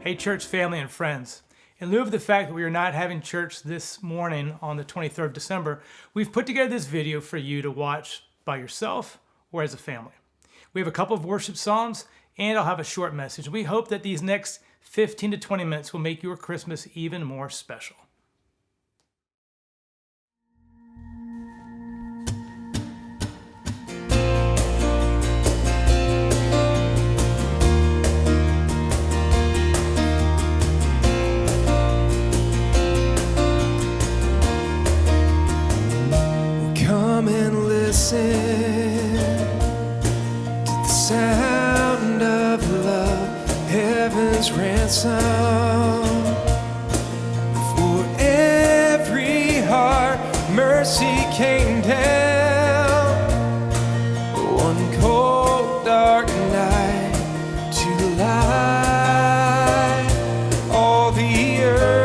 Hey, church family and friends. In lieu of the fact that we are not having church this morning on the 23rd of December, we've put together this video for you to watch by yourself or as a family. We have a couple of worship songs and I'll have a short message. We hope that these next 15 to 20 minutes will make your Christmas even more special. Come and listen to the sound of love, heaven's ransom. For every heart, mercy came down. One cold, dark night to light all the earth.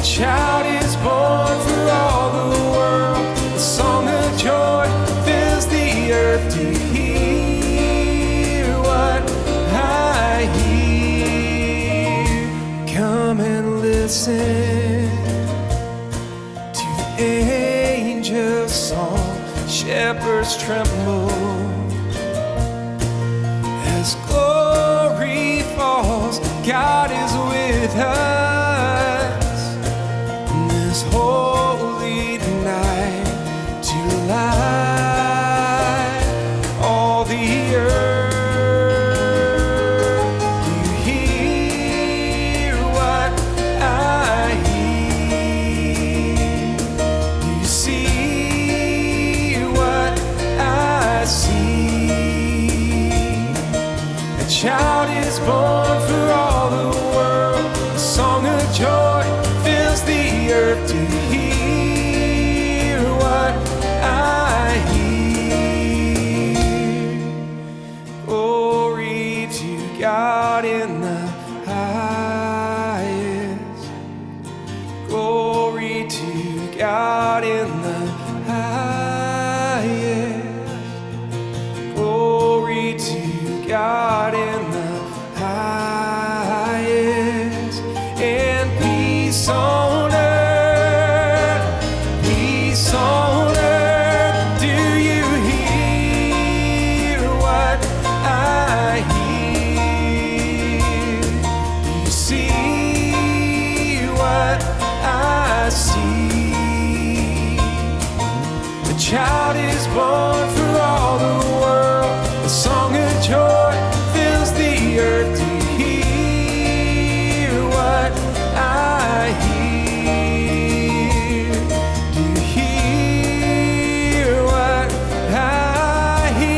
Child is born for all the world. A song of joy fills the earth. To hear what I hear, come and listen to the angel's song. Shepherds tremble as glory falls. God is with us. Holy night to light all the earth. You hear what I hear. You see what I see. A child is born for all the world. A song of joy fills the earth. To hear what I hear. Glory to God in the highest. Glory to God in the highest. Glory to God in the highest. And peace on earth. Child is born for all the world. A song of joy fills the earth. To hear what I hear. To hear what I hear.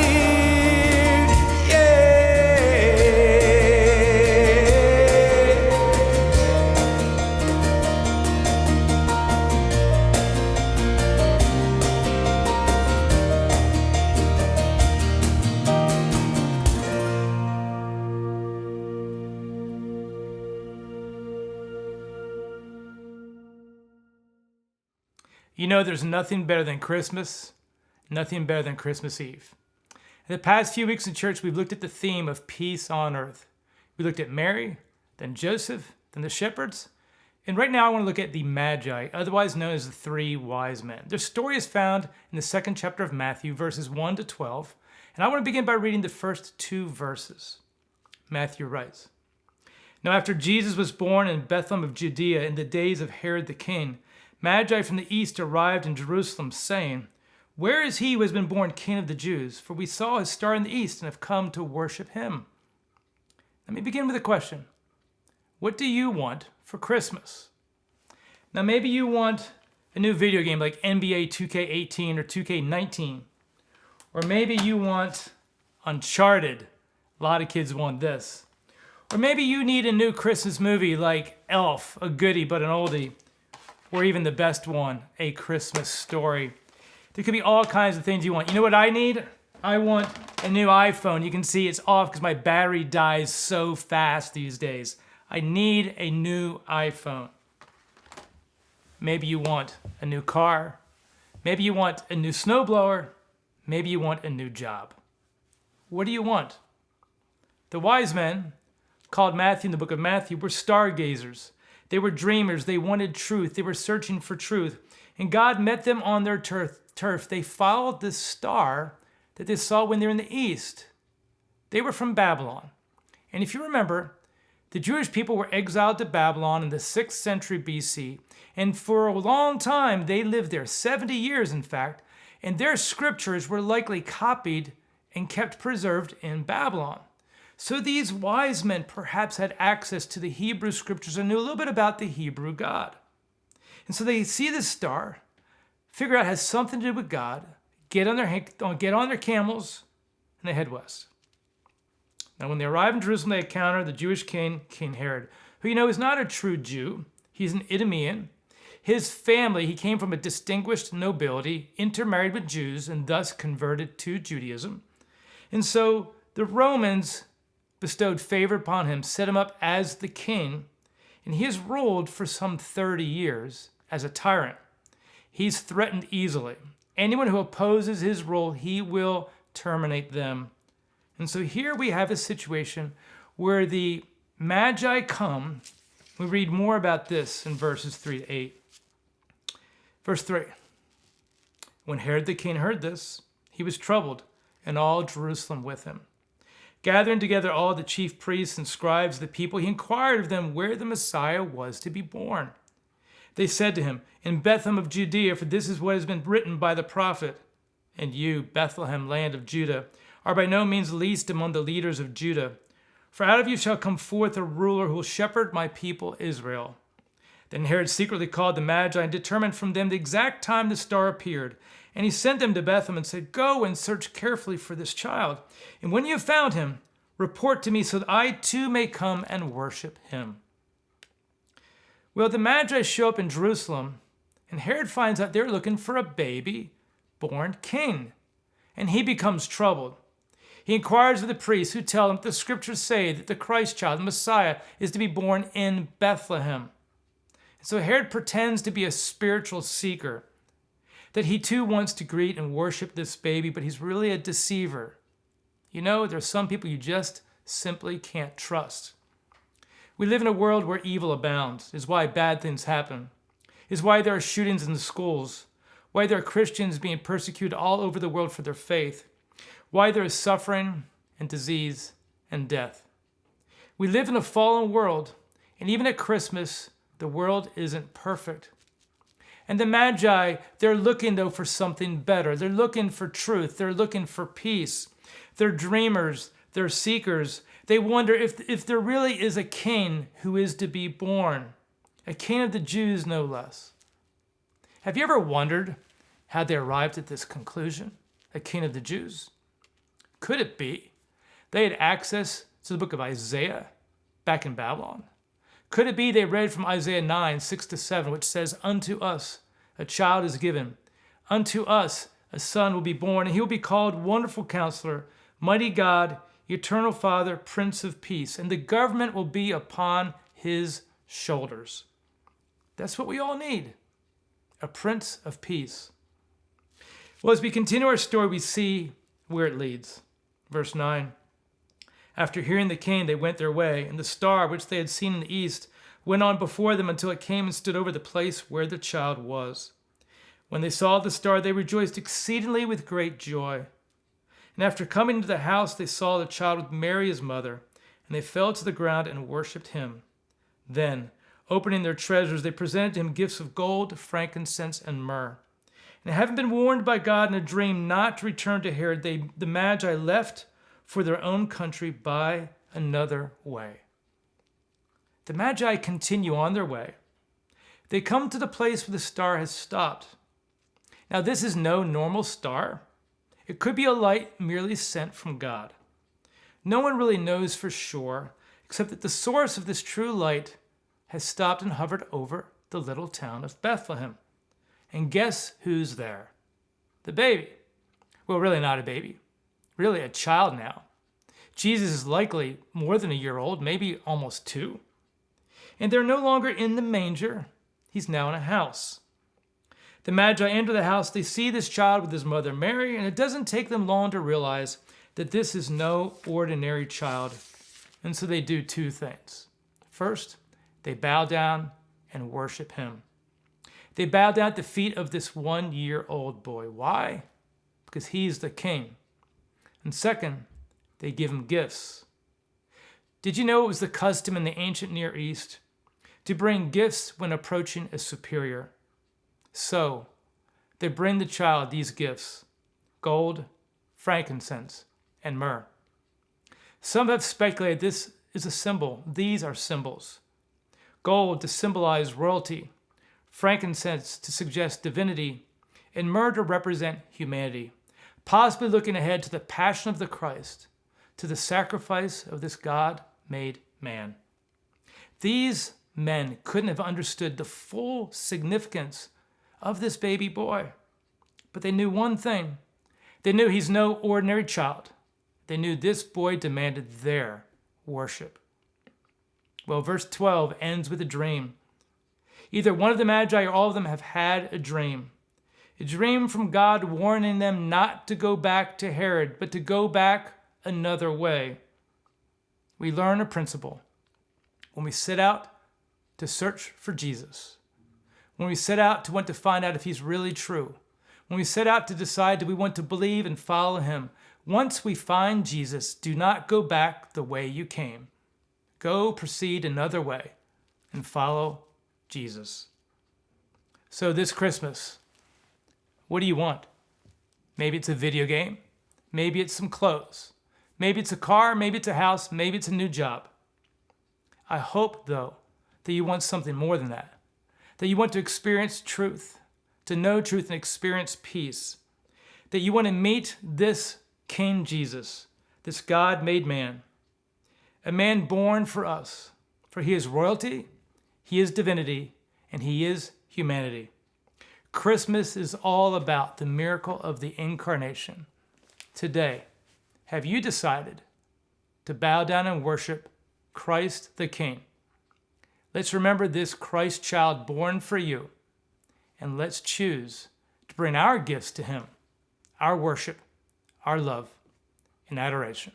You know, there's nothing better than Christmas, nothing better than Christmas Eve. In the past few weeks in church, we've looked at the theme of peace on earth. We looked at Mary, then Joseph, then the shepherds. And right now I want to look at the Magi, otherwise known as the three wise men. Their story is found in the second chapter of Matthew, verses 1 to 12. And I want to begin by reading the first two verses. Matthew writes, "Now after Jesus was born in Bethlehem of Judea in the days of Herod the king, Magi from the east arrived in Jerusalem, saying, 'Where is he who has been born King of the Jews? For we saw his star in the east and have come to worship him.'" Let me begin with a question. What do you want for Christmas? Now maybe you want a new video game like NBA 2K18 or 2K19. Or maybe you want Uncharted. A lot of kids want this. Or maybe you need a new Christmas movie like Elf, a goodie but an oldie. Or even the best one, A Christmas Story. There could be all kinds of things you want. You know what I need? I want a new iPhone. You can see it's off because my battery dies so fast these days. I need a new iPhone. Maybe you want a new car. Maybe you want a new snowblower. Maybe you want a new job. What do you want? The wise men, called Matthew in the book of Matthew, were stargazers. They were dreamers. They wanted truth. They were searching for truth. And God met them on their turf. They followed the star that they saw when they were in the east. They were from Babylon. And if you remember, the Jewish people were exiled to Babylon in the 6th century BC. And for a long time, they lived there, 70 years in fact. And their scriptures were likely copied and kept preserved in Babylon. So these wise men perhaps had access to the Hebrew scriptures and knew a little bit about the Hebrew God. And so they see this star, figure out it has something to do with God, get on their camels, and they head west. Now when they arrive in Jerusalem, they encounter the Jewish king, King Herod, who is not a true Jew. He's an Idumean. His family, he came from a distinguished nobility, intermarried with Jews, and thus converted to Judaism. And so the Romans bestowed favor upon him, set him up as the king, and he has ruled for some 30 years as a tyrant. He's threatened easily. Anyone who opposes his rule, he will terminate them. And so here we have a situation where the Magi come. We read more about this in verses 3 to 8. Verse 3. When Herod the king heard this, he was troubled, and all Jerusalem with him. Gathering together all the chief priests and scribes of the people, he inquired of them where the Messiah was to be born. They said to him, in Bethlehem of Judea, for this is what has been written by the prophet. And you, Bethlehem, land of Judah, are by no means least among the leaders of Judah. For out of you shall come forth a ruler who will shepherd my people Israel. Then Herod secretly called the Magi and determined from them the exact time the star appeared. And he sent them to Bethlehem and said, go and search carefully for this child. And when you have found him, report to me so that I too may come and worship him. Well, the Magi show up in Jerusalem, and Herod finds out they're looking for a baby born king. And he becomes troubled. He inquires of the priests, who tell him that the scriptures say that the Christ child, the Messiah, is to be born in Bethlehem. So Herod pretends to be a spiritual seeker, that he too wants to greet and worship this baby, but he's really a deceiver. There's some people you just simply can't trust. We live in a world where evil abounds, is why bad things happen, is why there are shootings in the schools, why there are Christians being persecuted all over the world for their faith, why there is suffering and disease and death. We live in a fallen world, and even at Christmas, the world isn't perfect. And the Magi, they're looking, though, for something better. They're looking for truth. They're looking for peace. They're dreamers. They're seekers. They wonder if there really is a king who is to be born, a king of the Jews, no less. Have you ever wondered how they arrived at this conclusion, a king of the Jews? Could it be they had access to the book of Isaiah back in Babylon? Could it be they read from Isaiah 9, 6-7, which says, unto us a child is given, unto us a son will be born, and he will be called Wonderful Counselor, Mighty God, Eternal Father, Prince of Peace, and the government will be upon his shoulders. That's what we all need, a Prince of Peace. Well, as we continue our story, we see where it leads. Verse 9. After hearing the king, they went their way, and the star which they had seen in the east went on before them until it came and stood over the place where the child was. When they saw the star, they rejoiced exceedingly with great joy. And after coming into the house, they saw the child with Mary his mother, and they fell to the ground and worshipped him. Then, opening their treasures, they presented to him gifts of gold, frankincense, and myrrh. And having been warned by God in a dream not to return to Herod, the Magi left for their own country by another way. The Magi continue on their way. They come to the place where the star has stopped. Now, this is no normal star. It could be a light merely sent from God. No one really knows for sure, except that the source of this true light has stopped and hovered over the little town of Bethlehem. And guess who's there? The baby. Well, really not a baby. really a child now. Jesus is likely more than a year old, maybe almost 2. And they're no longer in the manger. He's now in a house. The Magi enter the house. They see this child with his mother Mary, and it doesn't take them long to realize that this is no ordinary child. And so they do 2 things. First, they bow down and worship him. They bow down at the feet of this 1-year-old boy. Why? Because he's the king. And second, they give him gifts. Did you know it was the custom in the ancient Near East to bring gifts when approaching a superior? So, they bring the child these gifts: gold, frankincense, and myrrh. Some have speculated this is a symbol. These are symbols. Gold to symbolize royalty, frankincense to suggest divinity, and myrrh to represent humanity, possibly looking ahead to the passion of the Christ, to the sacrifice of this God-made man. These men couldn't have understood the full significance of this baby boy, but they knew one thing. They knew he's no ordinary child. They knew this boy demanded their worship. Well, verse 12 ends with a dream. Either one of the Magi or all of them have had a dream from God warning them not to go back to Herod, but to go back another way. We learn a principle. When we set out to search for Jesus, when we set out to want to find out if he's really true, when we set out to decide do we want to believe and follow him, once we find Jesus, do not go back the way you came. Go proceed another way and follow Jesus. So this Christmas, what do you want? Maybe it's a video game. Maybe it's some clothes. Maybe it's a car. Maybe it's a house. Maybe it's a new job. I hope, though, that you want something more than that. That you want to experience truth, to know truth and experience peace. That you want to meet this King Jesus, this God-made man, a man born for us. For he is royalty, he is divinity, and he is humanity. Christmas is all about the miracle of the incarnation. Today, have you decided to bow down and worship Christ the King? Let's remember this Christ child born for you, and let's choose to bring our gifts to him, our worship, our love, and adoration.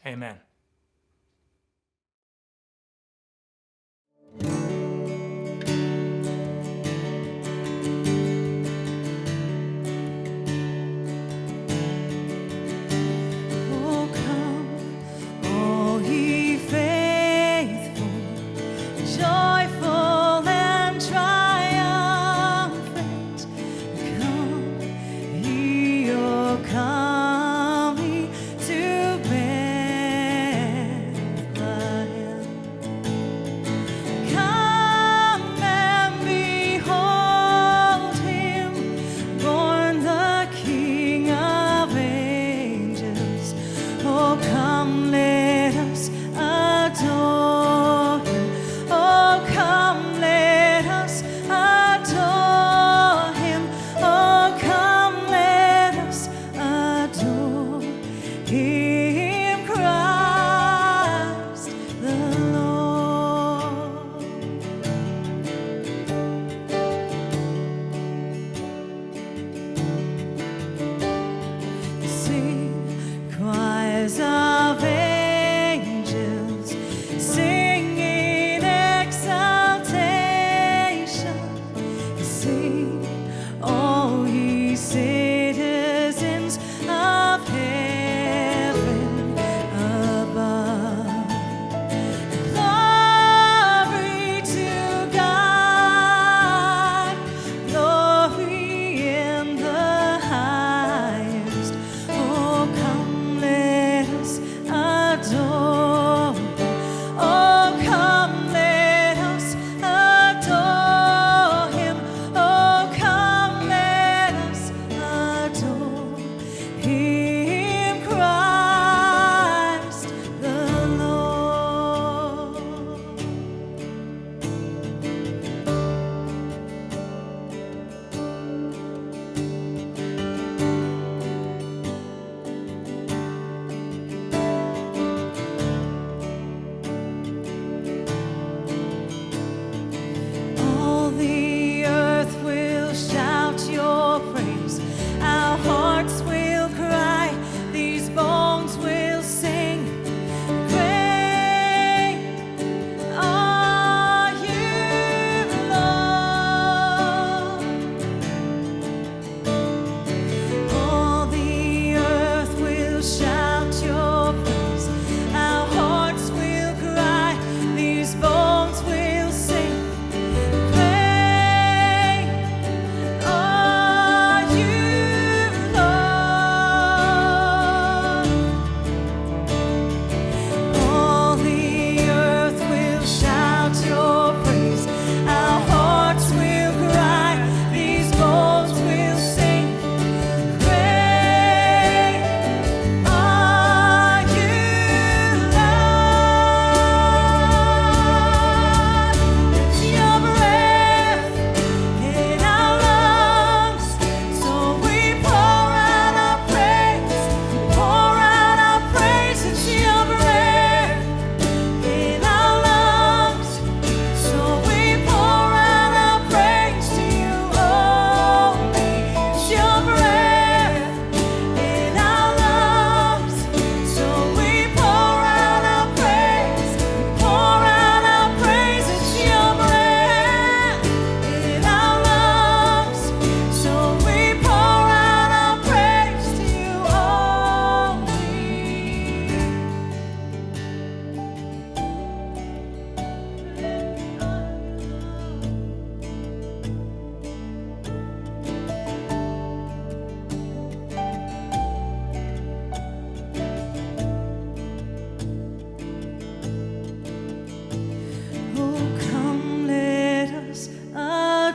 Amen. Come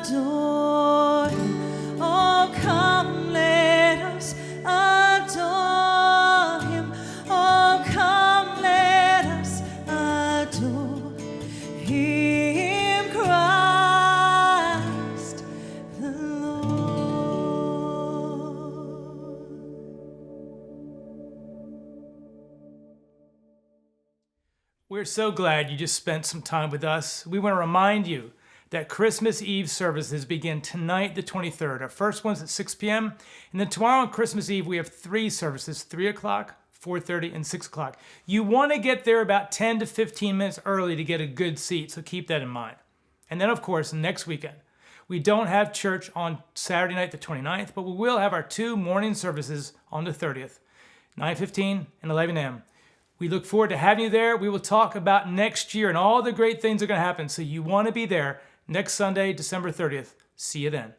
adore Him. Oh, come, let us adore Him. Oh, come, let us adore Him, Christ the Lord. We're so glad you just spent some time with us. We want to remind you that Christmas Eve services begin tonight, the 23rd. Our first one's at 6 p.m. And then tomorrow on Christmas Eve, we have 3 services, 3 o'clock, 4:30, and 6 o'clock. You want to get there about 10 to 15 minutes early to get a good seat, so keep that in mind. And then, of course, next weekend, we don't have church on Saturday night, the 29th, but we will have our 2 morning services on the 30th, 9:15 and 11 a.m. We look forward to having you there. We will talk about next year and all the great things that are going to happen, so you want to be there next Sunday, December 30th. See you then.